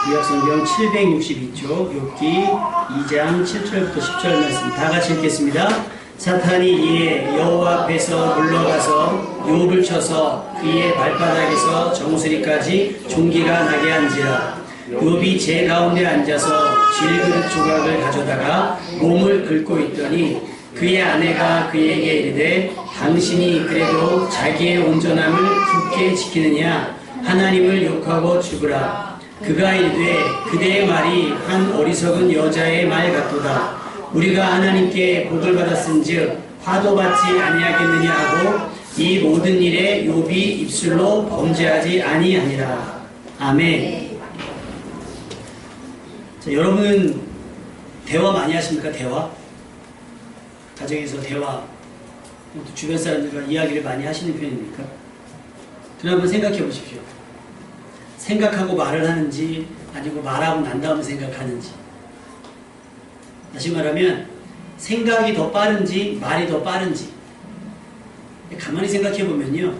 구약성경 762쪽 욥기 2장 7절부터 10절 말씀 다 같이 읽겠습니다. 사탄이 이에 여호와 앞에서 물러가서 욥을 쳐서 그의 발바닥에서 정수리까지 종기가 나게 한지라. 욥이 제 가운데 앉아서 질그릇 조각을 가져다가 몸을 긁고 있더니 그의 아내가 그에게 이르되 당신이 그래도 자기의 온전함을 굳게 지키느냐 하나님을 욕하고 죽으라. 그가 이르되 그대의 말이 한 어리석은 여자의 말 같도다. 우리가 하나님께 복을 받았은즉 화도 받지 아니하겠느냐 하고 이 모든 일에 욥이 입술로 범죄하지 아니하니라. 아멘. 자, 여러분은 대화 많이 하십니까? 대화? 가정에서 대화, 주변 사람들과 이야기를 많이 하시는 편입니까? 그럼 한번 생각해 보십시오. 생각하고 말을 하는지 아니고 말하고 난 다음에 생각하는지. 다시 말하면 생각이 더 빠른지 말이 더 빠른지. 가만히 생각해 보면요,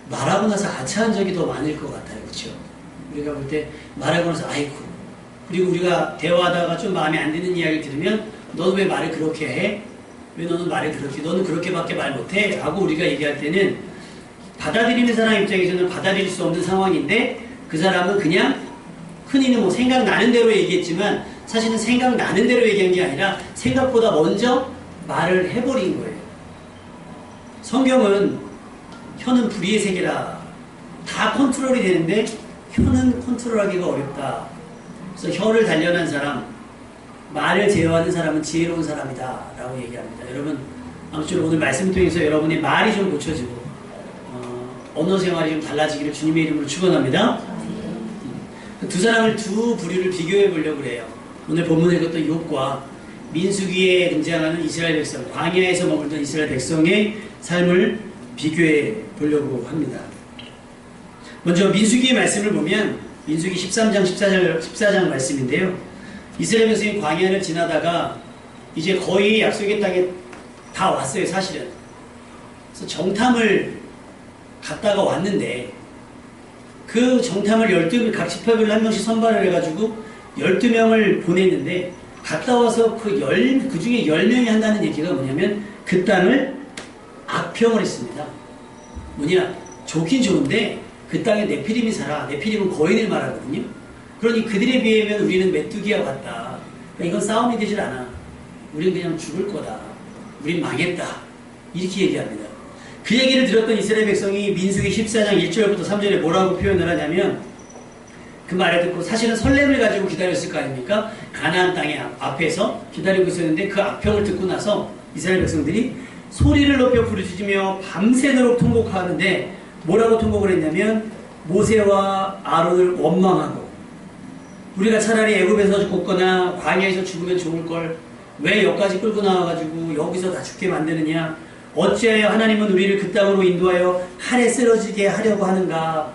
말하고 나서 아차한 적이 더 많을 것 같아요. 그렇죠? 우리가 볼 때 말하고 나서 아이고, 그리고 우리가 대화하다가 좀 마음에 안 드는 이야기를 들으면 너는 왜 말을 그렇게 해? 왜 너는 말을 그렇게, 너는 그렇게밖에 말 못해? 라고 우리가 얘기할 때는 받아들이는 사람 입장에서는 받아들일 수 없는 상황인데 그 사람은 그냥 흔히는 뭐 생각나는 대로 얘기했지만 사실은 생각나는 대로 얘기한 게 아니라 생각보다 먼저 말을 해버린 거예요. 성경은 혀는 불의의 세계라. 다 컨트롤이 되는데 혀는 컨트롤하기가 어렵다. 그래서 혀를 단련한 사람, 말을 제어하는 사람은 지혜로운 사람이다 라고 얘기합니다. 여러분, 아무쪼록 오늘 말씀 통해서 여러분의 말이 좀 고쳐지고 언어 생활이 좀 달라지기를 주님의 이름으로 축원합니다. 두 사람을, 두 부류를 비교해 보려고 그래요. 오늘 본문에 읽었던 욥과 민수기에 등장하는 이스라엘 백성, 광야에서 머물던 이스라엘 백성의 삶을 비교해 보려고 합니다. 먼저 민수기의 말씀을 보면 민수기 13장 14장 말씀인데요. 이스라엘 백성이 광야를 지나다가 이제 거의 약속의 땅에 다 왔어요. 사실은. 그래서 정탐을 갔다가 왔는데 그 정탐을 12명, 각 지파별로 한 명씩 선발을 해가지고 12명을 보냈는데 갔다 와서 그 중에 10명이 한다는 얘기가 뭐냐면 그 땅을 악평을 했습니다. 뭐냐, 좋긴 좋은데 그 땅에 네피림이 살아. 네피림은 거인을 말하거든요. 그러니 그들에 비하면 우리는 메뚜기와 같다. 그러니까 이건 싸움이 되질 않아. 우리는 그냥 죽을 거다. 우린 망했다. 이렇게 얘기합니다. 그 얘기를 들었던 이스라엘 백성이 민수기 14장 1절부터 3절에 뭐라고 표현을 하냐면 그 말을 듣고 사실은 설렘을 가지고 기다렸을 거 아닙니까? 가나안 땅의 앞에서 기다리고 있었는데 그 악평을 듣고 나서 이스라엘 백성들이 소리를 높여 부르짖으며 밤새도록 통곡하는데 뭐라고 통곡을 했냐면 모세와 아론을 원망하고 우리가 차라리 애굽에서 죽거나 광야에서 죽으면 좋을걸 왜 여기까지 끌고 나와가지고 여기서 다 죽게 만드느냐, 어찌하여 하나님은 우리를 그 땅으로 인도하여 칼에 쓰러지게 하려고 하는가.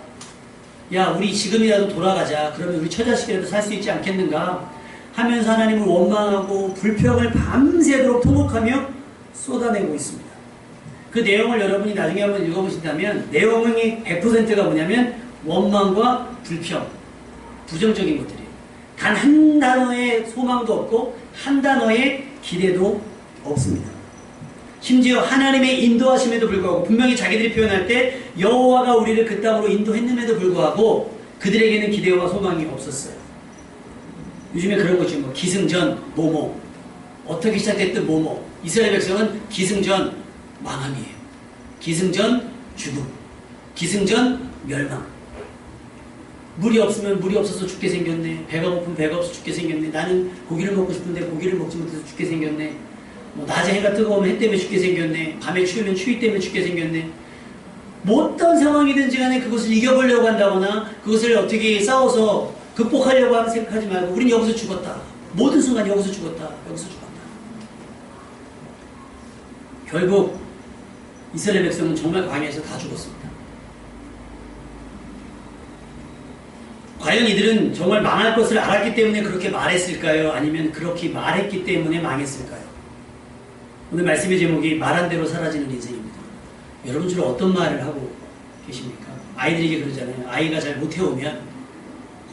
야, 우리 지금이라도 돌아가자. 그러면 우리 처자식이라도 살 수 있지 않겠는가 하면서 하나님을 원망하고 불평을 밤새도록 통곡하며 쏟아내고 있습니다. 그 내용을 여러분이 나중에 한번 읽어보신다면 내용의 100%가 뭐냐면 원망과 불평, 부정적인 것들이에요. 단 한 단어의 소망도 없고 한 단어의 기대도 없습니다. 심지어 하나님의 인도하심에도 불구하고 분명히 자기들이 표현할 때 여호와가 우리를 그 땅으로 인도했음에도 불구하고 그들에게는 기대와 소망이 없었어요. 요즘에 그런 거죠. 뭐 기승전 뭐뭐, 어떻게 시작됐든 뭐뭐. 이스라엘 백성은 기승전 망함이에요. 기승전 죽음, 기승전 멸망. 물이 없으면 물이 없어서 죽게 생겼네. 배가 고프면 배가 없어서 죽게 생겼네. 나는 고기를 먹고 싶은데 고기를 먹지 못해서 죽게 생겼네. 뭐 낮에 해가 뜨거우면 해 때문에 죽게 생겼네. 밤에 추우면 추위 때문에 죽게 생겼네. 뭐 어떤 상황이든지 간에 그것을 이겨보려고 한다거나 그것을 어떻게 싸워서 극복하려고 하는 생각하지 말고 우린 여기서 죽었다. 모든 순간 여기서 죽었다. 여기서 죽었다. 결국 이스라엘 백성은 정말 광야에서 다 죽었습니다. 과연 이들은 정말 망할 것을 알았기 때문에 그렇게 말했을까요? 아니면 그렇게 말했기 때문에 망했을까요? 오늘 말씀의 제목이 말한 대로 사라지는 인생입니다. 여러분 주로 어떤 말을 하고 계십니까? 아이들에게 그러잖아요. 아이가 잘 못해오면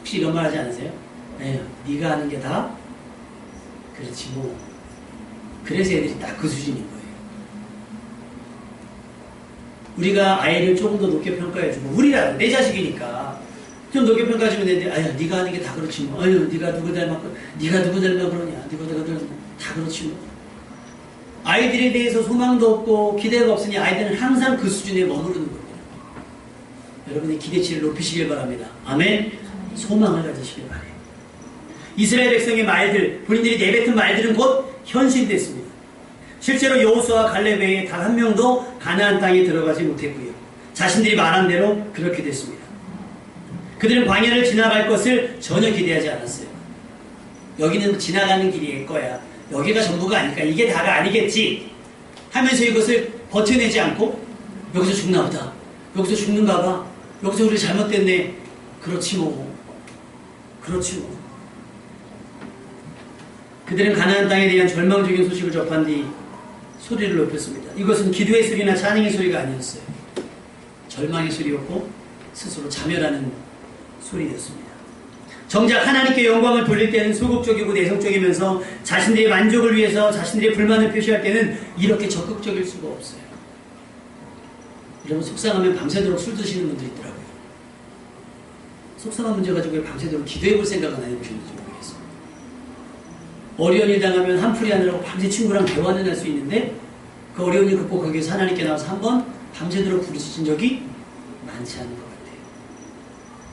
혹시 이런 말 하지 않으세요? 에휴, 네가 하는 게 다 그렇지 뭐. 그래서 애들이 딱 그 수준인 거예요. 우리가 아이를 조금 더 높게 평가해주고, 우리라 내 자식이니까 좀 높게 평가해주면 되는데, 아유, 네가 하는 게 다 그렇지 뭐. 아유, 네가 누구 닮았고, 네가 누구 닮아 그러냐. 다 그렇지 뭐. 아이들에 대해서 소망도 없고 기대가 없으니 아이들은 항상 그 수준에 머무르는 겁니다. 여러분의 기대치를 높이시길 바랍니다. 아멘. 소망을 가지시길 바래요. 이스라엘 백성의 말들, 본인들이 내뱉은 말들은 곧 현실됐습니다. 실제로 여호수아와 갈렙 외에 단 한 명도 가나안 땅에 들어가지 못했고요. 자신들이 말한 대로 그렇게 됐습니다. 그들은 광야를 지나갈 것을 전혀 기대하지 않았어요. 여기는 지나가는 길일 거야. 여기가 전부가 아닐까. 이게 다가 아니겠지. 하면서 이것을 버텨내지 않고 여기서 죽나 보다. 여기서 죽는가 봐. 여기서 우리 잘못됐네. 그렇지 뭐. 그렇지 뭐. 그들은 가나안 땅에 대한 절망적인 소식을 접한 뒤 소리를 높였습니다. 이것은 기도의 소리나 찬양의 소리가 아니었어요. 절망의 소리였고 스스로 자멸하는 소리였습니다. 정작 하나님께 영광을 돌릴 때는 소극적이고 내성적이면서 자신들의 만족을 위해서 자신들의 불만을 표시할 때는 이렇게 적극적일 수가 없어요. 여러분, 속상하면 밤새도록 술 드시는 분들이 있더라고요. 속상한 문제 가지고 밤새도록 기도해 볼 생각은 안 해보시는지 모르겠어요. 어려운 일 당하면 한풀이 하느라고 밤새 친구랑 대화는 할 수 있는데 그 어려운 일 극복하기 위해서 하나님께 나와서 한번 밤새도록 부르짖은 적이 많지 않은 것 같아요.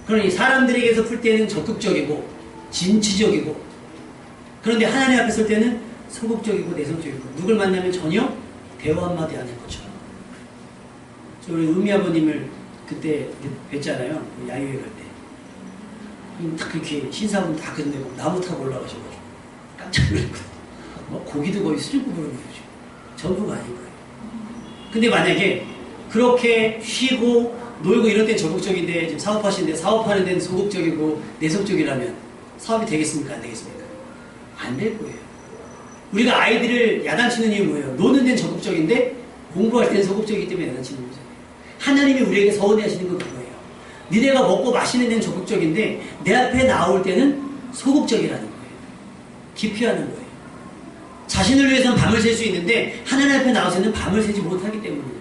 그러니 사람들에게서 풀 때는 적극적이고 진취적이고, 그런데 하나님 앞에 설 때는 소극적이고 내성적이고, 누굴 만나면 전혀 대화 한마디 안 할 것처럼. 저 우리 의미 아버님을 그때 뵀잖아요. 야유회 갈 때. 딱 그렇게 신사분 다 끝내고 나무 타고 올라가셔가지고 깜짝 놀랐거든요. 고기도 거의 수줍고 그러는 거죠. 전부가 아닌 거예요. 근데 만약에 그렇게 쉬고 놀고 이런 데는 적극적인데 지금 사업하시는데 사업하는 데는 소극적이고 내성적이라면 사업이 되겠습니까? 안 되겠습니까? 안 될 거예요. 우리가 아이들을 야단치는 이유 뭐예요? 노는 데는 적극적인데 공부할 때는 소극적이기 때문에 야단치는 거잖아요. 하나님이 우리에게 서운해하시는 건 그거예요. 니네가 먹고 마시는 데는 적극적인데 내 앞에 나올 때는 소극적이라는 거예요. 기피하는 거예요. 자신을 위해서는 밤을 샐 수 있는데 하나님 앞에 나와서는 밤을 새지 못하기 때문인 거예요.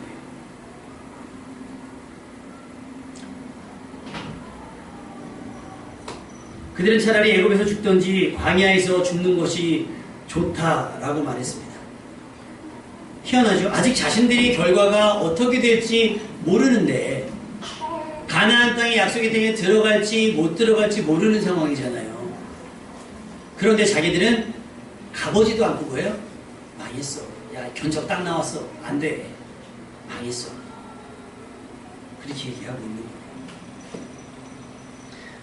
그들은 차라리 애굽에서 죽든지 광야에서 죽는 것이 좋다라고 말했습니다. 희한하죠? 아직 자신들이 결과가 어떻게 될지 모르는데 가나안 땅의 약속의 땅에 들어갈지 못 들어갈지 모르는 상황이잖아요. 그런데 자기들은 가보지도 않고 뭐예요? 망했어. 야, 견적 딱 나왔어. 안 돼. 망했어. 그렇게 얘기하고 있는 거예요.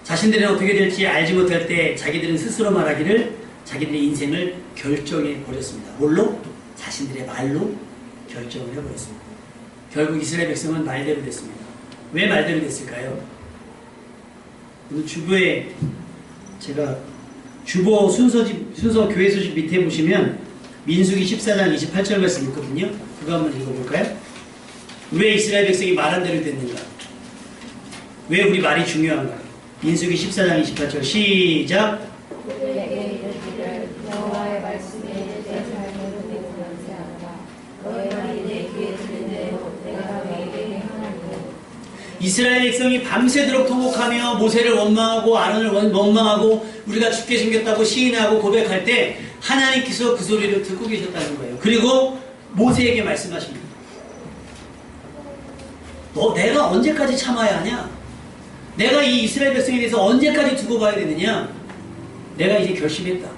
자신들은 어떻게 될지 알지 못할 때 자기들은 스스로 말하기를 자기들의 인생을 결정해 버렸습니다. 뭘로? 자신들의 말로 결정을 해버렸습니다. 결국 이스라엘 백성은 말대로 됐습니다. 왜 말대로 됐을까요? 오늘 주보에 제가 주보 순서 교회 소식 밑에 보시면 민수기 14장 28절 말씀 있거든요. 그거 한번 읽어볼까요? 왜 이스라엘 백성이 말한 대로 됐는가? 왜 우리 말이 중요한가? 민수기 14장 28절 시작. 여호와의 말씀에 내 삶으로 내놓지 않아. 너의 말이 내 귀에 들린 대로 내가 너에게 행하리니. 이스라엘 백성이 밤새도록 통곡하며 모세를 원망하고 아론을 원망하고 우리가 죽게 생겼다고 시인하고 고백할 때 하나님께서 그 소리를 듣고 계셨다는 거예요. 그리고 모세에게 말씀하십니다. 내가 언제까지 참아야 하냐? 내가 이 이스라엘 백성에 대해서 언제까지 두고 봐야 되느냐? 내가 이제 결심했다.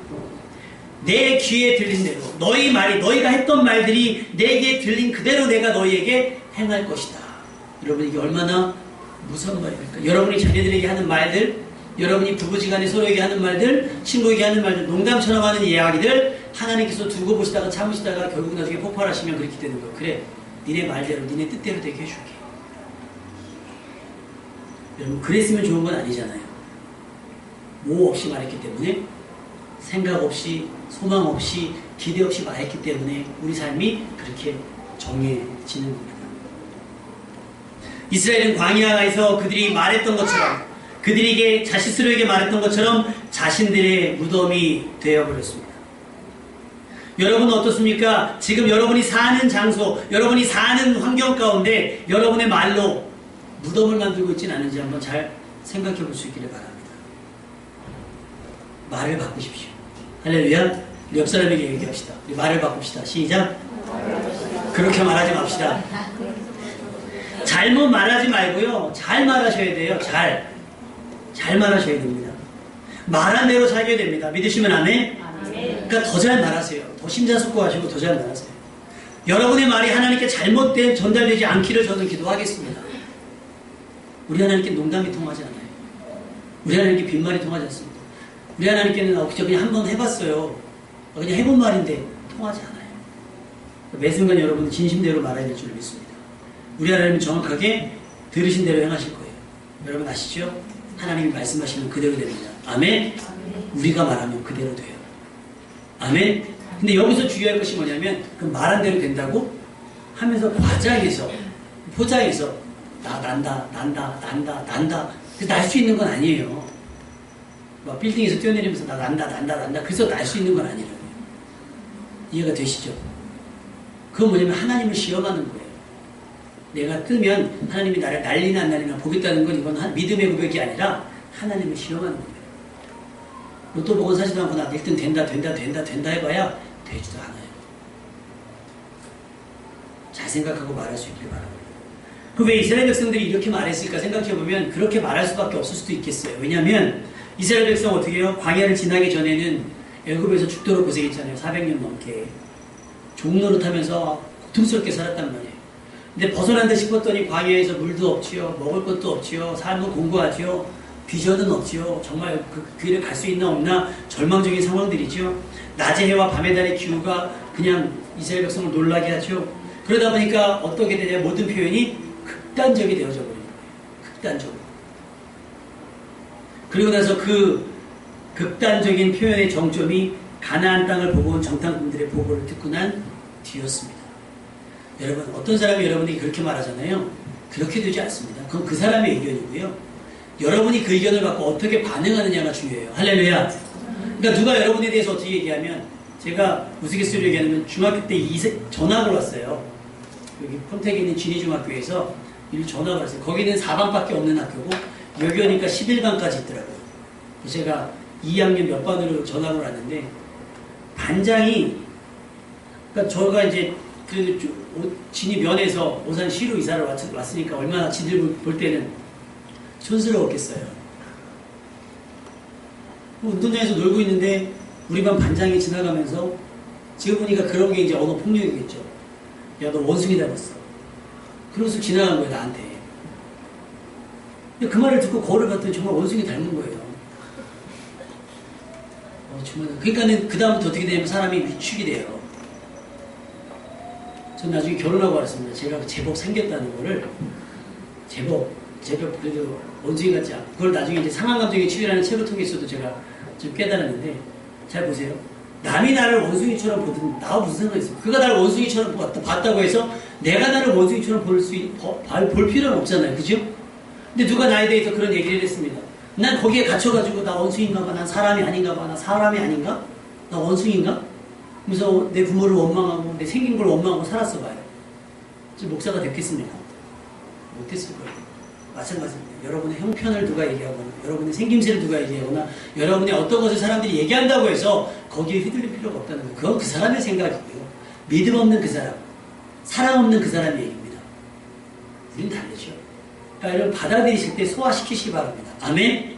내 귀에 들린 대로 너희 말이, 너희가 했던 말들이 내게 들린 그대로 내가 너희에게 행할 것이다. 여러분, 이게 얼마나 무서운 말입니까? 여러분이 자녀들에게 하는 말들, 여러분이 부부지간에 서로에게 하는 말들, 친구에게 하는 말들, 농담처럼 하는 이야기들 하나님께서 두고 보시다가 참으시다가 결국 나중에 폭발하시면 그렇게 되는 거예요. 그래, 니네 말대로 니네 뜻대로 되게 해줄게. 여러분, 그랬으면 좋은 건 아니잖아요. 뭐 없이 말했기 때문에, 생각 없이, 소망 없이, 기대 없이 말했기 때문에 우리 삶이 그렇게 정해지는 겁니다. 이스라엘은 광야에서 그들이 말했던 것처럼 그들에게 자신스러에게 말했던 것처럼 자신들의 무덤이 되어버렸습니다. 여러분은 어떻습니까? 지금 여러분이 사는 장소, 여러분이 사는 환경 가운데 여러분의 말로 무덤을 만들고 있지는 않은지 한번 잘 생각해 볼 수 있기를 바랍니다. 말을 바꾸십시오. 할렐루야. 우리 옆 사람에게 얘기합시다. 우리 말을 바꿉시다. 시작. 그렇게 말하지 맙시다. 잘못 말하지 말고요. 잘 말하셔야 돼요. 잘 말하셔야 됩니다. 말한 대로 살게 됩니다. 믿으시면 아멘? 그러니까 더 잘 말하세요. 더 심사숙고하시고 더 잘 말하세요. 여러분의 말이 하나님께 잘못된 전달되지 않기를 저는 기도하겠습니다. 우리 하나님께 농담이 통하지 않아요. 우리 하나님께 빈말이 통하지 않습니다. 우리 하나님께는 그냥 한번 해봤어요. 그냥 해본 말인데 통하지 않아요. 매 순간 여러분은 진심대로 말해야 될 줄 믿습니다. 우리 하나님은 정확하게 들으신 대로 행하실 거예요. 여러분 아시죠? 하나님이 말씀하시면 그대로 됩니다. 아멘? 우리가 말하면 그대로 돼요. 아멘? 근데 여기서 주의할 것이 뭐냐면 그 말한 대로 된다고 하면서 과장해서 포장해서 난다 날 수 있는 건 아니에요. 막 빌딩에서 뛰어내리면서 난다 그래서 날 수 있는 건 아니라고요. 이해가 되시죠? 그건 뭐냐면 하나님을 시험하는 거예요. 내가 뜨면 하나님이 나를 날리나 안 날리나 보겠다는 건 이건 믿음의 고백이 아니라 하나님을 시험하는 거예요. 로또 복권 사지도 않고 나 1등 된다 해봐야 되지도 않아요. 잘 생각하고 말할 수 있길 바랍니다. 그 왜 이스라엘 백성들이 이렇게 말했을까 생각해보면 그렇게 말할 수밖에 없을 수도 있겠어요. 왜냐하면 이스라엘 백성 어떻게 해요? 광야를 지나기 전에는 애굽에서 죽도록 고생했잖아요. 400년 넘게. 종노릇하면서 고통스럽게 살았단 말이에요. 근데 벗어난다 싶었더니 광야에서 물도 없지요. 먹을 것도 없지요. 삶은 공고하지요. 비전은 없지요. 정말 그 길을 갈 수 있나 없나 절망적인 상황들이죠. 낮의 해와 밤의 달의 기후가 그냥 이스라엘 백성을 놀라게 하죠. 그러다 보니까 어떻게 되냐 모든 표현이 극단적이 되어져 버리는 거예요. 극단적으로. 그리고 나서 그 극단적인 표현의 정점이 가나안 땅을 보고 온 정탐꾼들의 보고를 듣고 난 뒤였습니다. 여러분 어떤 사람이 여러분에게 그렇게 말하잖아요. 그렇게 되지 않습니다. 그건 그 사람의 의견이고요. 여러분이 그 의견을 갖고 어떻게 반응하느냐가 중요해요. 할렐루야. 그러니까 누가 여러분에 대해서 어떻게 얘기하면 제가 우스갯소리로 얘기하면 중학교 때 전학을 왔어요. 여기 폰택에 있는 진희중학교에서 전학을 왔어요. 거기는 4반밖에 없는 학교고 여기 오니까 11반까지 있더라고요. 제가 2학년 몇 반으로 전학을 왔는데 반장이 그러니까 저가 이제 그 진이 면에서 오산시로 이사를 왔으니까 얼마나 지들 볼 때는 촌스러웠겠어요. 운동장에서 놀고 있는데 우리 반 반장이 지나가면서 지금 보니까 그런 게 이제 언어 폭력이겠죠. 야, 너 원숭이 닮았어. 그러면서 지나간 거예요, 나한테. 근데 그 말을 듣고 거울을 봤더니 정말 원숭이 닮은 거예요. 정말. 그러니까는 그다음부터 어떻게 되냐면 사람이 위축이 돼요. 전 나중에 결혼하고 알았습니다. 제가 제법 생겼다는 거를 제법 그래도 원숭이 같지 않고 그걸 나중에 이제 상황감정의 치유라는 책을 통해서도 제가 좀 깨달았는데 잘 보세요. 남이 나를 원숭이처럼 보든 나와 무슨 상관이 있어요. 그가 나를 원숭이처럼 봤다고 해서 내가 나를 원숭이처럼 볼 필요는 없잖아요. 그죠? 근데 누가 나에 대해서 그런 얘기를 했습니다. 난 거기에 갇혀가지고 나 원숭이인가 봐. 난 사람이 아닌가 봐. 나 사람이 아닌가? 나 원숭이인가? 그래서 내 부모를 원망하고 내 생긴 걸 원망하고 살았어 봐요. 지금 목사가 됐겠습니까? 못했을 거예요. 마찬가지입니다. 여러분의 형편을 누가 얘기하거나 여러분의 생김새를 누가 얘기하거나 여러분의 어떤 것을 사람들이 얘기한다고 해서 거기에 휘둘릴 필요가 없다는 거예요. 그건 그 사람의 생각이고요. 믿음 없는 그 사람, 사랑 없는 그 사람의 얘기입니다. 우리는 다르죠. 그러니까 여러분 받아들이실 때 소화시키시기 바랍니다. 아멘?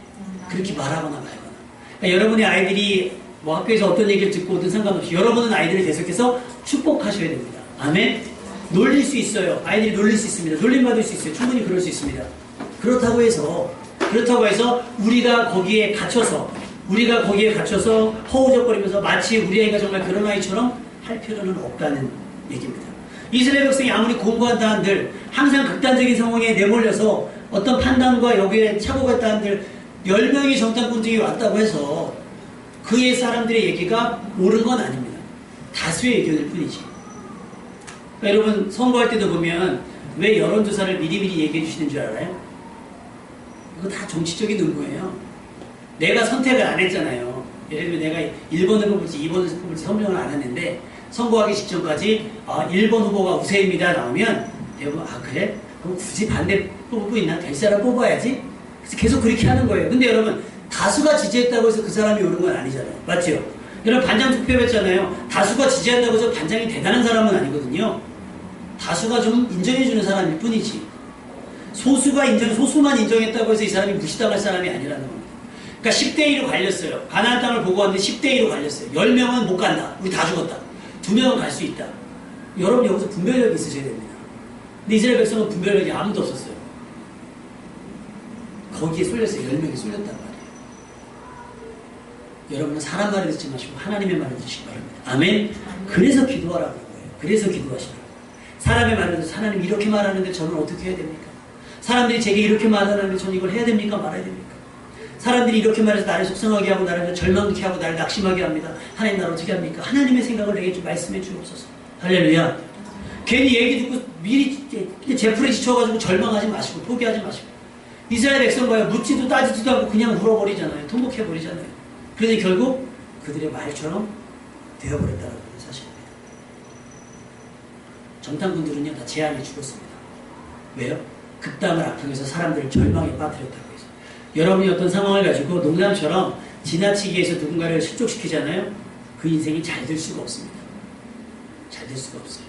그렇게 말하거나 말거나. 그러니까 여러분의 아이들이 뭐 학교에서 어떤 얘기를 듣고 오든 상관없이 여러분은 아이들을 계속해서 축복하셔야 됩니다. 아멘? 놀릴 수 있어요. 아이들이 놀릴 수 있습니다. 놀림받을 수 있어요. 충분히 그럴 수 있습니다. 그렇다고 해서 우리가 거기에 갇혀서 허우적거리면서 마치 우리 아이가 정말 그런 아이처럼 할 필요는 없다는 얘기입니다. 이스라엘 백성이 아무리 공부한다 한들 항상 극단적인 상황에 내몰려서 어떤 판단과 여기에 착오가 있다 한들 10명의 정탐꾼들이 왔다고 해서 그의 사람들의 얘기가 옳은 건 아닙니다. 다수의 의견일 뿐이지. 그러니까 여러분 선거할 때도 보면 왜 여론조사를 미리미리 얘기해 주시는 줄 알아요? 이거 다 정치적인 음모예요. 내가 선택을 안 했잖아요. 예를 들면 내가 1번을 뽑을지 2번을 뽑을지 선정을 안 했는데 선거하기 직전까지 1번 후보가 우세입니다 나오면 대부분 그래? 그럼 굳이 반대 뽑고 있나? 될 사람 뽑아야지? 그래서 계속 그렇게 하는 거예요. 근데 여러분 다수가 지지했다고 해서 그 사람이 오른 건 아니잖아요. 맞죠? 여러분 반장 투표했잖아요. 다수가 지지한다고 해서 반장이 대단한 사람은 아니거든요. 다수가 좀 인정해주는 사람일 뿐이지. 소수만 인정했다고 해서 이 사람이 무시당할 사람이 아니라는 겁니다. 그러니까 10대 1로 갈렸어요. 가나안 땅을 보고 왔는데 10대 1로 갈렸어요. 10명은 못 간다. 우리 다 죽었다. 2명은 갈 수 있다. 여러분 여기서 분별력이 있으셔야 됩니다. 근데 이스라엘 백성은 분별력이 아무도 없었어요. 거기에 쏠렸어요. 10명이 쏠렸단 말이에요. 여러분은 사람 말을 듣지 마시고 하나님의 말을 듣시기 바랍니다. 아멘? 그래서 기도하라고 하는 거예요. 그래서 기도하시라고. 사람의 말을 듣지 하나님 이렇게 말하는데 저는 어떻게 해야 됩니까? 사람들이 제게 이렇게 말하는데 저는 이걸 해야 됩니까? 말아야 됩니까? 사람들이 이렇게 말해서 나를 속상하게 하고 나를 절망케 하고 나를 낙심하게 합니다. 하나님 나를 어떻게 합니까? 하나님의 생각을 내게 좀 말씀해 주옵소서. 할렐루야. 괜히 얘기 듣고 미리 제풀에 지쳐가지고 절망하지 마시고 포기하지 마시고 이스라엘 백성과요 묻지도 따지지도 않고 그냥 물어버리잖아요. 통곡해버리잖아요. 그런데 결국 그들의 말처럼 되어버렸다는 사실입니다. 정탐꾼들은요 다 재앙에 죽었습니다. 왜요? 그 땅을 악평해서 사람들을 절망에 빠뜨렸다고 해서. 여러분이 어떤 상황을 가지고 농담처럼 지나치기 위해서 누군가를 실족시키잖아요. 그 인생이 잘 될 수가 없습니다. 잘 될 수가 없어요.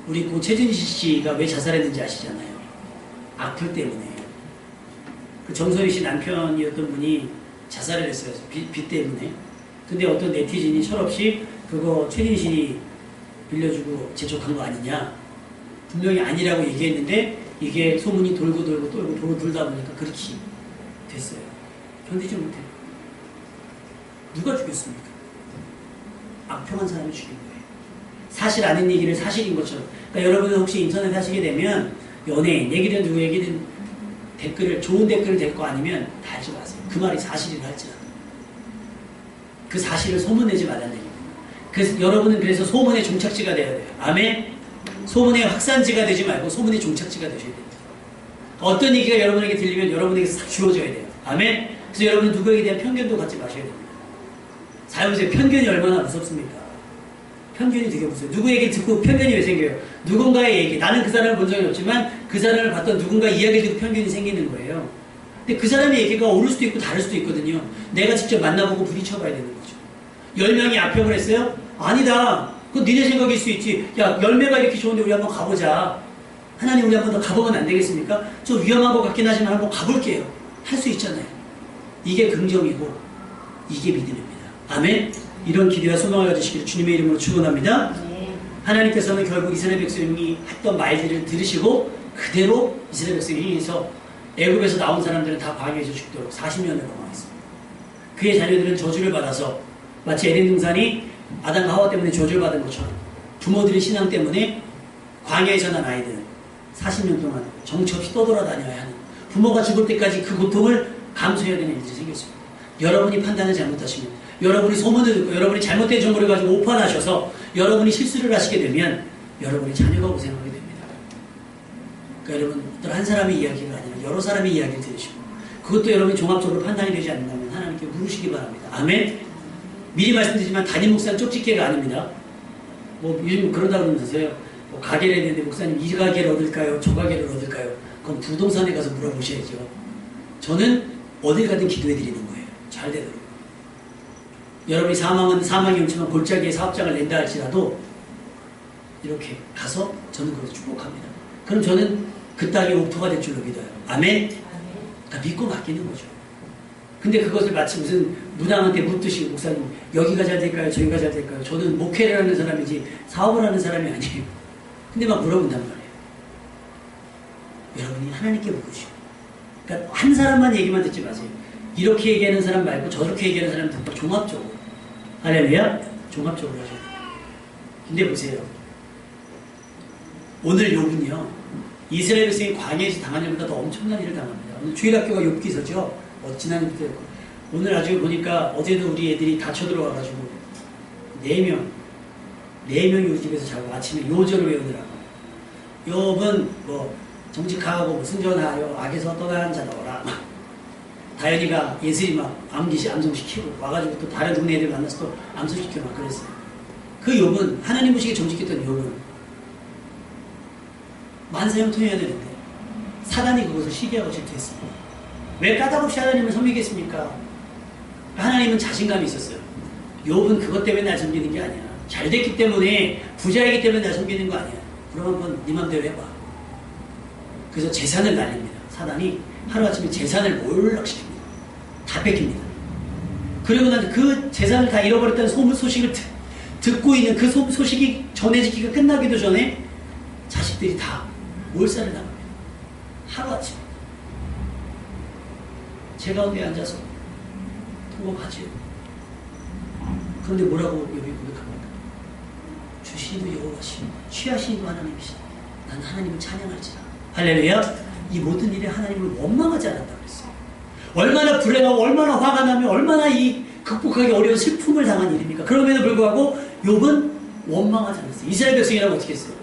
우리 고 최진실 씨가 왜 자살했는지 아시잖아요. 악플 때문에. 그 정선희 씨 남편이었던 분이 자살을 했어요. 빚 때문에. 근데 어떤 네티즌이 철없이 그거 최진실이 빌려주고 재촉한 거 아니냐. 분명히 아니라고 얘기했는데 이게 소문이 돌고 돌다 보니까 그렇게 됐어요. 견디지 못해요. 누가 죽였습니까? 악평한 사람이 죽인 거예요. 사실 아닌 얘기를 사실인 것처럼. 그러니까 여러분은 혹시 인터넷 하시게 되면 연예인 얘기든 누구 얘기든 댓글을 좋은 댓글을 댈 거 아니면 달지 마세요. 그 말이 사실이라 할지라도. 그 사실을 소문내지 말라는 얘기입니다. 그래서 여러분은 그래서 소문의 종착지가 되어야 돼요. 아멘? 소문의 확산지가 되지 말고 소문의 종착지가 되셔야 됩니다. 어떤 얘기가 여러분에게 들리면 여러분에게 싹 주어져야 돼요. 아멘? 그래서 여러분은 누구에게 대한 편견도 갖지 마셔야 됩니다. 잘 보세요. 편견이 얼마나 무섭습니까? 편견이 되게 무서워요. 누구 얘기 듣고 편견이 왜 생겨요? 누군가의 얘기, 나는 그 사람을 본 적이 없지만 그 사람을 봤던 누군가 이야기를 듣고 편견이 생기는 거예요. 근데 그 사람의 얘기가 옳을 수도 있고 다를 수도 있거든요. 내가 직접 만나보고 부딪혀봐야 되는 거죠. 10명이 악평을 했어요? 아니다. 그건 니네 생각일 수 있지. 야, 열매가 이렇게 좋은데 우리 한번 가보자. 하나님 우리 한번 더 가보면 안 되겠습니까? 좀 위험한 것 같긴 하지만 한번 가볼게요. 할 수 있잖아요. 이게 긍정이고 이게 믿음입니다. 아멘? 이런 기대와 소망을 가지시기를 주님의 이름으로 축원합니다. 하나님께서는 결국 이스라엘 백성이 했던 말들을 들으시고 그대로 이스라엘 백성이 행해서 애굽에서 나온 사람들은 다 광야에서 죽도록 40년을 범하였습니다. 그의 자녀들은 저주를 받아서 마치 에덴 동산이 아담과 하와 때문에 저주를 받은 것처럼 부모들의 신앙 때문에 광야에서 난 아이들은 40년 동안 정처 없이 떠돌아다녀야 하는 부모가 죽을 때까지 그 고통을 감수해야 되는 일이 생겼습니다. 여러분이 판단을 잘못하시면 여러분이 소문을 듣고 여러분이 잘못된 정보를 가지고 오판하셔서 여러분이 실수를 하시게 되면 여러분의 자녀가 고생하게 됩니다. 그러니까 여러분 어떤 한 사람의 이야기가 아니라 여러 사람의 이야기를 들으시고 그것도 여러분이 종합적으로 판단이 되지 않는다면 하나님께 물으시기 바랍니다. 아멘? 미리 말씀드리지만 담임 목사는 쪽집게가 아닙니다. 뭐 요즘 그러다 그러면서요. 뭐 가게를 했는데 목사님 이 가게를 얻을까요? 저 가게를 얻을까요? 그럼 부동산에 가서 물어보셔야죠. 저는 어딜 가든 기도해 드리는 거예요. 잘 되도록. 여러분이 사망이 없지만 골짜기에 사업장을 낸다 할지라도 이렇게 가서 저는 그것을 축복합니다. 그럼 저는 그 땅이 옥토가 될 줄로 믿어요. 아멘? 그러니까 믿고 맡기는 거죠. 근데 그것을 마치 무슨 무당한테 묻듯이 목사님 여기가 잘 될까요? 저기가 잘 될까요? 저는 목회를 하는 사람이지 사업을 하는 사람이 아니에요. 근데 막 물어본단 말이에요. 여러분이 하나님께 물으시고 그러니까 한 사람만 얘기만 듣지 마세요. 이렇게 얘기하는 사람 말고 저렇게 얘기하는 사람 듣고 종합적으로 할렐루야? 종합적으로 하셔야 돼요. 근데 보세요. 오늘 욥은요. 이스라엘 백성이 광야에서 당한 일보다 더 엄청난 일을 당합니다. 오늘 주일학교가 욥기서죠. 지난주부터 오늘 아주 보니까 어제도 우리 애들이 다 쳐들어와가지고 4명이 우리 집에서 자고 아침에 요절을 외우더라고요. 욥은 뭐 정직하고 순전하여 악에서 떠난 자더라. 다현이가 예슬이 막 암송시키고 와가지고 또 다른 동네 애들 만나서 또 암송시키고 막 그랬어요. 그 욥은 하나님 보시기에 정직했던 욥은 만사형통해야 되는데 사단이 그것을 시기하고 질투했습니다. 왜 까닭없이 하나님을 섬기겠습니까? 하나님은 자신감이 있었어요. 욥은 그것 때문에 날 섬기는 게 아니야. 잘 됐기 때문에 부자이기 때문에 날 섬기는 거 아니야. 그럼 한번 네 맘대로 해봐. 그래서 재산을 날립니다. 사단이 하루아침에 재산을 몰락시킵니다. 다 뺏깁니다. 그리고 난 그 재산을 다 잃어버렸다는 소식을 듣고 있는 그 소식이 전해지기가 끝나기도 전에 자식들이 다 몰살을 당합니다. 하루아침에. 제 가운데 앉아서 통곡하지요. 그런데 뭐라고 욥이 고백합니까? 주시도 여호와시오 취하시도 하나님이시다. 난 하나님을 찬양할지라. 할렐루야. 이 모든 일에 하나님을 원망하지 않았다 그랬어요. 얼마나 불행하고 얼마나 화가 나며 얼마나 이 극복하기 어려운 슬픔을 당한 일입니까? 그럼에도 불구하고 욥은 원망하지 않았어요. 이스라엘 백성이라고 어떻게 했어요?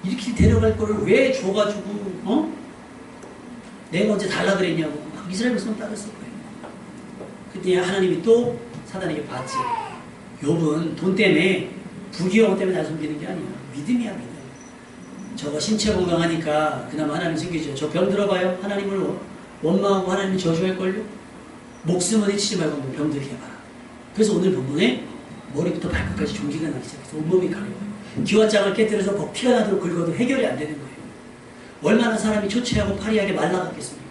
이렇게 데려갈 거를 왜 줘가지고 내가 언제 달라 그랬냐고 막 이스라엘 백성 따졌을 거예요. 그때 하나님이 또 사단에게 봤지. 욥은 돈 때문에 부귀영 때문에 날 섬기는 게 아니야. 믿음이야, 믿음. 저거 신체 건강하니까 그나마 하나님 챙기죠. 저 병 들어봐요. 하나님을 원망하고 하나님을 저주할걸요. 목숨은 해치지 말고 병들게 해봐라. 그래서 오늘 본문에 머리부터 발끝까지 종기가 나기 시작해서 온몸이 가려워요. 기와장을 깨뜨려서 피가 나도록 긁어도 해결이 안 되는 거예요. 얼마나 사람이 초췌하고 파리하게 말라갔겠습니까?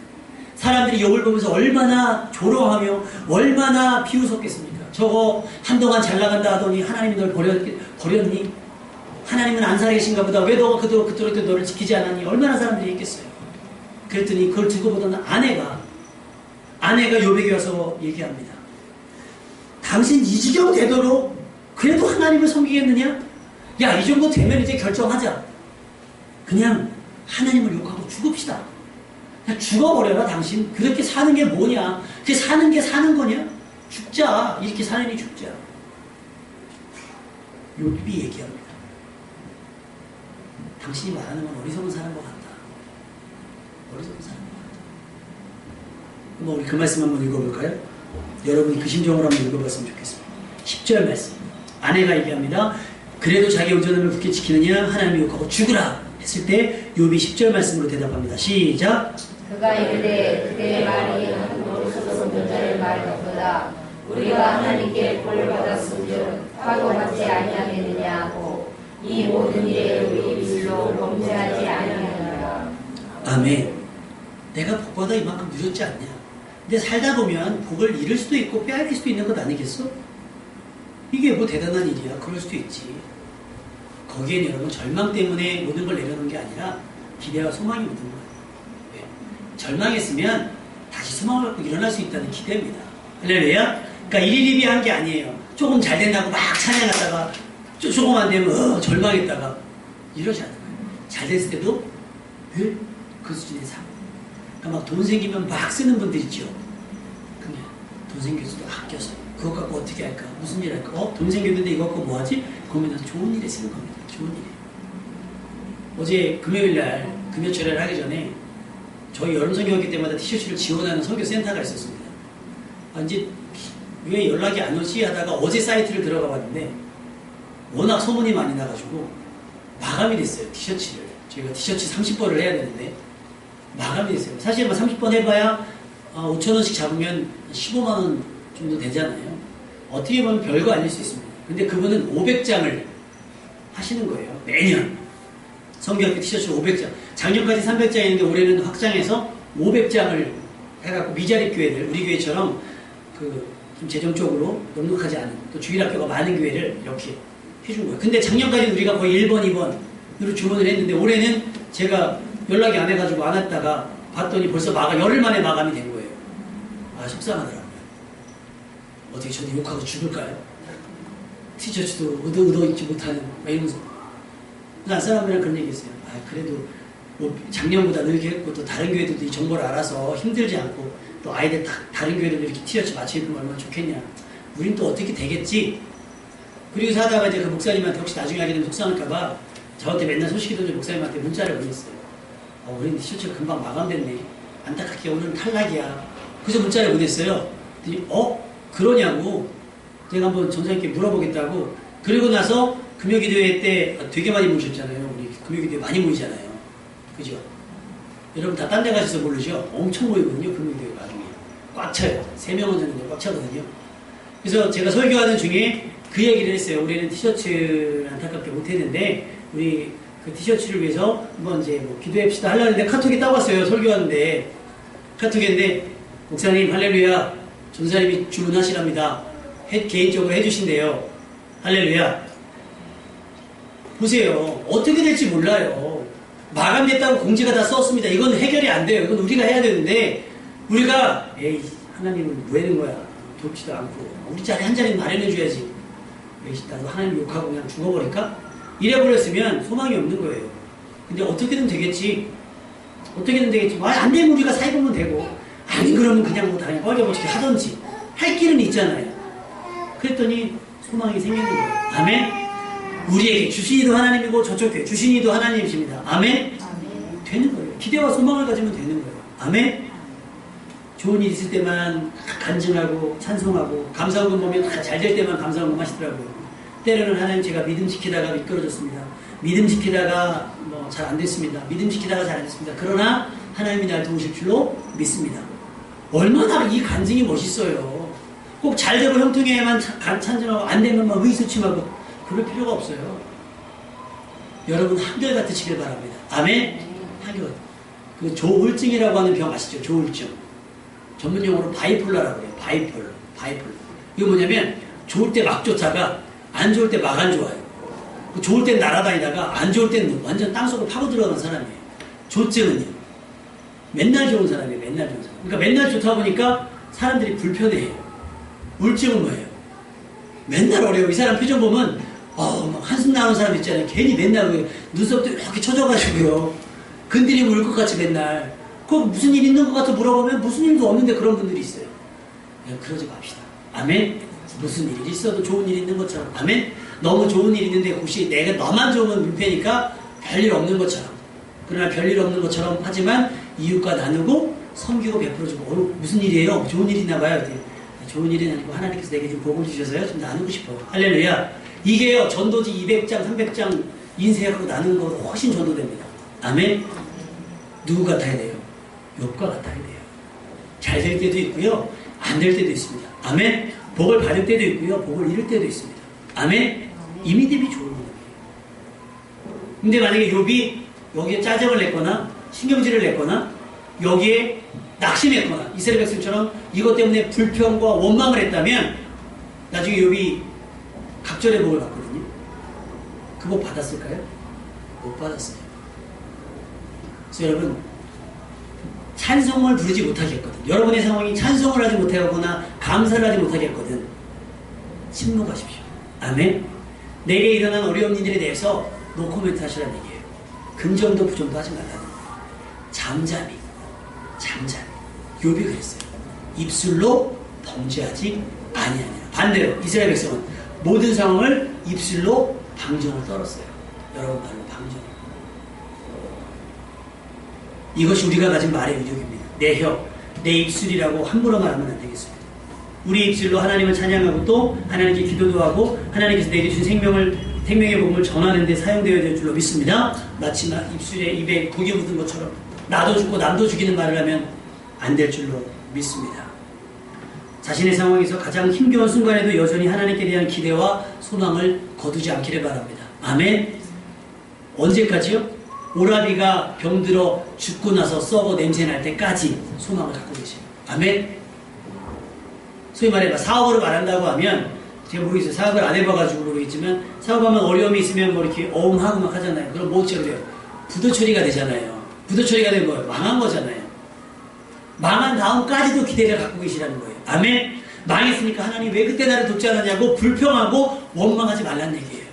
사람들이 욥을 보면서 얼마나 조롱하며 얼마나 비웃었겠습니까? 저거 한동안 잘 나간다 하더니 하나님이 널 버렸니? 하나님은 안 살아계신가 보다. 왜 너가 그토록 너를 지키지 않았니? 얼마나 사람들이 있겠어요. 그랬더니 그걸 두고 보던 아내가 욥에게 와서 얘기합니다. 당신 이 지경 되도록 그래도 하나님을 섬기겠느냐? 야, 이 정도 되면 이제 결정하자. 그냥 하나님을 욕하고 죽읍시다. 그냥 죽어버려라 당신. 그렇게 사는 게 뭐냐? 그게 사는 게 사는 거냐? 죽자. 이렇게 사느니 죽자. 욥이 얘기합니다. 당신이 말하는 건 어리석은 사람인 것 같다. 어리석은 사람인 것 같다. 뭐 우리 그 말씀 한번 읽어볼까요? 여러분이 그 심정으로 한번 읽어봤으면 좋겠습니다. 10절 말씀. 아내가 얘기합니다. 그래도 자기 온전함을 굳게 지키느냐? 하나님을 욕하고 죽으라 했을 때 욥이 10절 말씀으로 대답합니다. 시작. 그가 이르되 그의 말이 한국으로서 선자의 말이 없도다. 우리가 하나님께 벌을 받았음즉 화고받지 아니하겠느냐 하고 이 모든 일에 우리 일로 범죄하지 아니하느니라. 아멘. 내가 복보다 이만큼 누렸지 않냐? 근데 살다 보면 복을 잃을 수도 있고 빼앗길 수도 있는 것 아니겠어? 이게 뭐 대단한 일이야. 그럴 수도 있지. 거기엔 여러분 절망 때문에 모든 걸 내려놓은 게 아니라 기대와 소망이 묻은 거예요. 네. 절망했으면 다시 소망을 갖고 일어날 수 있다는 기대입니다. 할렐루야? 그러니까 일일이비한 게 아니에요. 조금 잘 된다고 막 찬양하다가 조금 안 되면 절망했다가 이러지 않아요. 잘 됐을 때도 늘 그 수준의 삶. 그러니까 막 돈 생기면 막 쓰는 분들 있죠. 그냥 돈 생겨서도 아껴서 그것 갖고 어떻게 할까? 무슨 일 할까? 돈 생겼는데 이거 갖고 뭐 하지? 그러면 좋은 일에 쓰는 겁니다. 좋은 일에. 어제 금요일날 금요철회를 하기 전에 저희 여름 성경학기 때마다 티셔츠를 지원하는 선교센터가 있었습니다. 이제 왜 연락이 안 오지 하다가 어제 사이트를 들어가 봤는데 워낙 소문이 많이 나가지고 마감이 됐어요. 티셔츠를. 저희가 티셔츠 30번을 해야 되는데 마감이 됐어요. 사실 뭐 30번 해봐야 5,000원씩 잡으면 15만원 정도 되잖아요. 어떻게 보면 별거 아닐 수 있습니다. 근데 그분은 500장을 하시는 거예요. 매년. 성경학교 티셔츠 500장. 작년까지 300장이었는데 올해는 확장해서 500장을 해갖고 미자립 교회들, 우리 교회처럼 좀 재정적으로 넉넉하지 않은 또 주일학교가 많은 교회를 이렇게 해준 거예요. 근데 작년까지 우리가 거의 1번, 2번으로 주문을 했는데 올해는 제가 연락이 안 해가지고 안 왔다가 봤더니 벌써 열흘 만에 마감이 된 거예요. 속상하더라고요. 어떻게 저도 욕하고 죽을까요? 티셔츠도 의도 있지 못하는 막 이러면서 난 사람들이랑 그런 얘기 했어요. 그래도 뭐 작년보다 늘게 했고 또 다른 교회들도 이 정보를 알아서 힘들지 않고 또 아이들 다른 교회들도 이렇게 티셔츠 맞춰 입으면 얼마나 좋겠냐. 우린 또 어떻게 되겠지? 그리고 사다가 이제 그 목사님한테 혹시 나중에 하게 되면 속상할까봐 저한테 맨날 소식이 도는 목사님한테 문자를 보냈어요. 우린 티셔츠가 금방 마감됐네. 안타깝게 오늘은 탈락이야. 그래서 문자를 보냈어요. 그러냐고 제가 한번 전사님께 물어보겠다고. 그리고 나서 금요기도회 때 되게 많이 모이셨잖아요. 우리 금요기도회 많이 모이잖아요. 그죠? 여러분 다 딴 데 가셔서 모르죠? 엄청 모이거든요. 금요기도회가 나중에 꽉 차요. 3명은 되는데 꽉 차거든요. 그래서 제가 설교하는 중에 그 얘기를 했어요. 우리는 티셔츠를 안타깝게 못했는데 우리 그 티셔츠를 위해서 한번 이제 뭐 기도합시다 하려고 했는데 카톡이 따왔어요. 설교하는데 카톡인데 목사님 할렐루야 전사님이 주문하시랍니다. 개인적으로 해주신대요. 할렐루야. 보세요. 어떻게 될지 몰라요. 마감됐다고 공지가 다 썼습니다. 이건 해결이 안 돼요. 이건 우리가 해야 되는데 우리가 에이 하나님은 뭐 하는 거야. 돕지도 않고 우리 자리 한 자리 마련해 줘야지. 나도 하나님 욕하고 그냥 죽어버릴까? 이래버렸으면 소망이 없는 거예요. 근데 어떻게든 되겠지. 어떻게든 되겠지. 안 되면 우리가 사입으면 되고 아니 그러면 그냥 뭐 그냥 뻘개버치게 하든지 할 길은 있잖아요. 그랬더니 소망이 생기는 거예요. 아멘. 우리에게 주신이도 하나님이고 저쪽 교회 주신이도 하나님이십니다. 아멘. 되는 거예요. 기대와 소망을 가지면 되는 거예요. 아멘. 좋은 일 있을 때만 간증하고 찬송하고 감사원금 보면 다 잘 될 때만 감사원금 하시더라고요. 때로는 하나님 제가 믿음 지키다가 미끄러졌습니다. 믿음 지키다가 뭐 잘 안 됐습니다. 믿음 지키다가 잘 안 됐습니다. 그러나 하나님이 날 도우실 줄로 믿습니다. 얼마나 이 간증이 멋있어요. 꼭 잘 되고 형통해야만 찬송하고 안 되면 막 의기소침하고 그럴 필요가 없어요. 여러분 한결같으시길 바랍니다. 아멘. 한결. 그 조울증이라고 하는 병 아시죠? 조울증. 전문용어로 바이폴라라고 해요. 바이폴. 이거 뭐냐면 좋을 때 막 좋다가 안 좋을 때 막 안 좋아요. 좋을 땐 날아다니다가 안 좋을 땐 완전 땅속으로 파고 들어가는 사람이에요. 조증은요. 맨날 좋은 사람이에요. 맨날 좋은 사람. 그러니까 맨날 좋다 보니까 사람들이 불편해해요. 울증은 뭐예요? 맨날 어려워. 이 사람 표정 보면 막 한숨 나오는 사람 있잖아요. 괜히 맨날 눈썹도 이렇게 쳐져가지고요. 건드리면 울 것 같이 맨날. 꼭 무슨 일 있는 것 같아 물어보면 무슨 일도 없는데 그런 분들이 있어요. 그러지 맙시다. 아멘. 무슨 일이 있어도 좋은 일 있는 것처럼. 아멘. 너무 좋은 일 있는데 혹시 내가 너만 좋으면 민폐니까 별일 없는 것처럼. 그러나 별일 없는 것처럼 하지만 이웃과 나누고 섬기고 베풀어주고 무슨 일이에요? 좋은 일이 있나 봐요. 좋은 일이 아니고 하나님께서 내게 좀 복을 주셔서요. 좀 나누고 싶어. 할렐루야. 이게요. 전도지 200장 300장 인쇄하고 나누는 것보다 훨씬 전도됩니다. 아멘. 누구 같아야 돼요? 욥과 같아야 돼요. 잘 될 때도 있고요. 안 될 때도 있습니다. 아멘. 복을 받을 때도 있고요. 복을 잃을 때도 있습니다. 아멘. 이 믿음이 좋은 거예요. 근데 만약에 욥이 여기에 짜증을 냈거나 신경질을 냈거나 여기에 낙심했거나 이스라엘 백성처럼 이것 때문에 불평과 원망을 했다면 나중에 욥이 갑절의 복을 받거든요. 그 복 받았을까요? 못 받았어요. 그래서 여러분 찬송을 부르지 못하겠거든. 여러분의 상황이 찬송을 하지 못하거나 감사를 하지 못하겠거든. 침묵하십시오. 아멘. 내게 일어난 어려운 일들에 대해서 노코멘트 하시라는 얘기예요. 긍정도 부정도 하지 말라는 거예요. 잠잠히. 욥이 그랬어요. 입술로 범죄하지 아니하니라. 반대로 이스라엘 백성은 모든 상황을 입술로 방정을 떨었어요. 여러분 말로 방정. 이것이 우리가 가진 말의 위력입니다. 내 혀, 내 입술이라고 함부로 말하면 안 되겠습니다. 우리 입술로 하나님을 찬양하고 또 하나님께 기도도 하고 하나님께서 내게 주신 생명의 복음을 전하는 데 사용되어야 될 줄로 믿습니다. 마치 입술에 입에 독이 묻은 것처럼 나도 죽고 남도 죽이는 말을 하면 안 될 줄로 믿습니다. 자신의 상황에서 가장 힘겨운 순간에도 여전히 하나님께 대한 기대와 소망을 거두지 않기를 바랍니다. 아멘. 언제까지요? 오라비가 병들어 죽고 나서 썩어 냄새 날 때까지 소망을 갖고 계세요. 아멘. 소위 말해 사업을 말한다고 하면 제가 모르겠어요. 사업을 안 해봐가지고 모르겠지만 사업하면 어려움이 있으면 뭐 이렇게 어음하고 막 하잖아요. 그럼 뭐 어쩌면 돼요? 부도 처리가 되잖아요. 부도 처리가 되면 뭐예요? 망한 거잖아요. 망한 다음까지도 기대를 갖고 계시라는 거예요. 아멘. 망했으니까 하나님 왜 그때 나를 돕지 않았냐고 불평하고 원망하지 말란 얘기예요.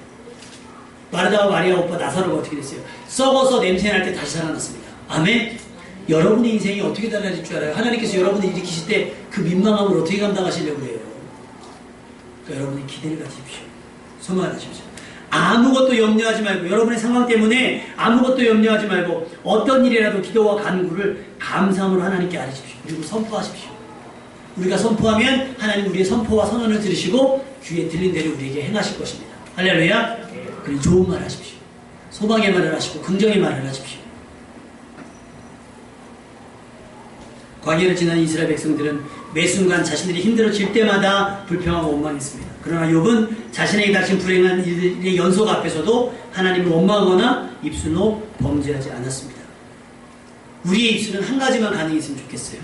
마르다와 마리아 오빠 나사로가 어떻게 됐어요? 썩어서 냄새날 때 다시 살아났습니다. 아멘. 여러분의 인생이 어떻게 달라질 줄 알아요? 하나님께서 여러분을 일으키실 때 그 민망함을 어떻게 감당하시려고 해요? 그러니까 여러분의 기대를 가지십시오. 소망을 가지십시오. 아무것도 염려하지 말고 여러분의 상황 때문에 아무것도 염려하지 말고 어떤 일이라도 기도와 간구를 감사함으로 하나님께 아뢰십시오. 그리고 선포하십시오. 우리가 선포하면 하나님 우리의 선포와 선언을 들으시고 귀에 들린 대로 우리에게 행하실 것입니다. 할렐루야. 그럼 좋은 말 하십시오. 소망의 말을 하시고 긍정의 말을 하십시오. 광야를 지난 이스라엘 백성들은 매 순간 자신들이 힘들어질 때마다 불평하고 원망했습니다. 그러나 욥은 자신에게 닥친 불행한 일의 연속 앞에서도 하나님을 원망하거나 입술로 범죄하지 않았습니다. 우리의 입술은 한 가지만 가능했으면 좋겠어요.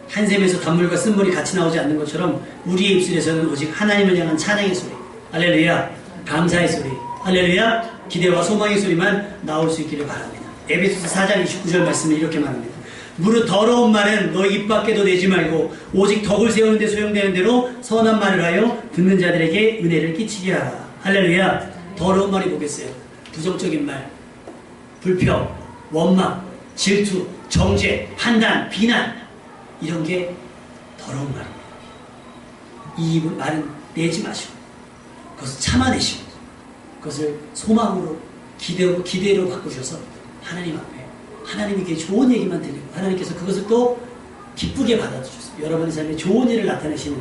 한 샘에서 단물과 쓴물이 같이 나오지 않는 것처럼 우리의 입술에서는 오직 하나님을 향한 찬양의 소리, 할렐루야, 감사의 소리, 할렐루야, 기대와 소망의 소리만 나올 수 있기를 바랍니다. 에베소서 4장 29절 말씀을 이렇게 말합니다. 무릇 더러운 말은 너희 입 밖에도 내지 말고 오직 덕을 세우는 데 소용되는 대로 선한 말을 하여 듣는 자들에게 은혜를 끼치게 하라. 할렐루야. 더러운 말이 뭐겠어요? 부정적인 말, 불평, 원망, 질투, 정죄, 판단, 비난, 이런 게 더러운 말입니다. 이 말은 내지 마시고 그것을 참아내시고 그것을 소망으로 기대로 바꾸셔서 하나님 앞에 하나님에게 좋은 얘기만 들리고 하나님께서 그것을 또 기쁘게 받아주셔서 여러분의 삶에 좋은 일을 나타내시는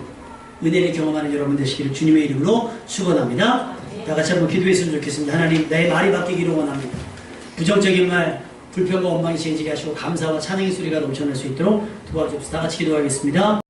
은혜를 경험하는 여러분 되시기를 주님의 이름으로 축원합니다. 다 같이 한번 기도했으면 좋겠습니다. 하나님, 내 말이 바뀌기를 원합니다. 부정적인 말, 불평과 원망이 제지게 하시고 감사와 찬양의 소리가 넘쳐날 수 있도록 도와주옵소서. 다 같이 기도하겠습니다.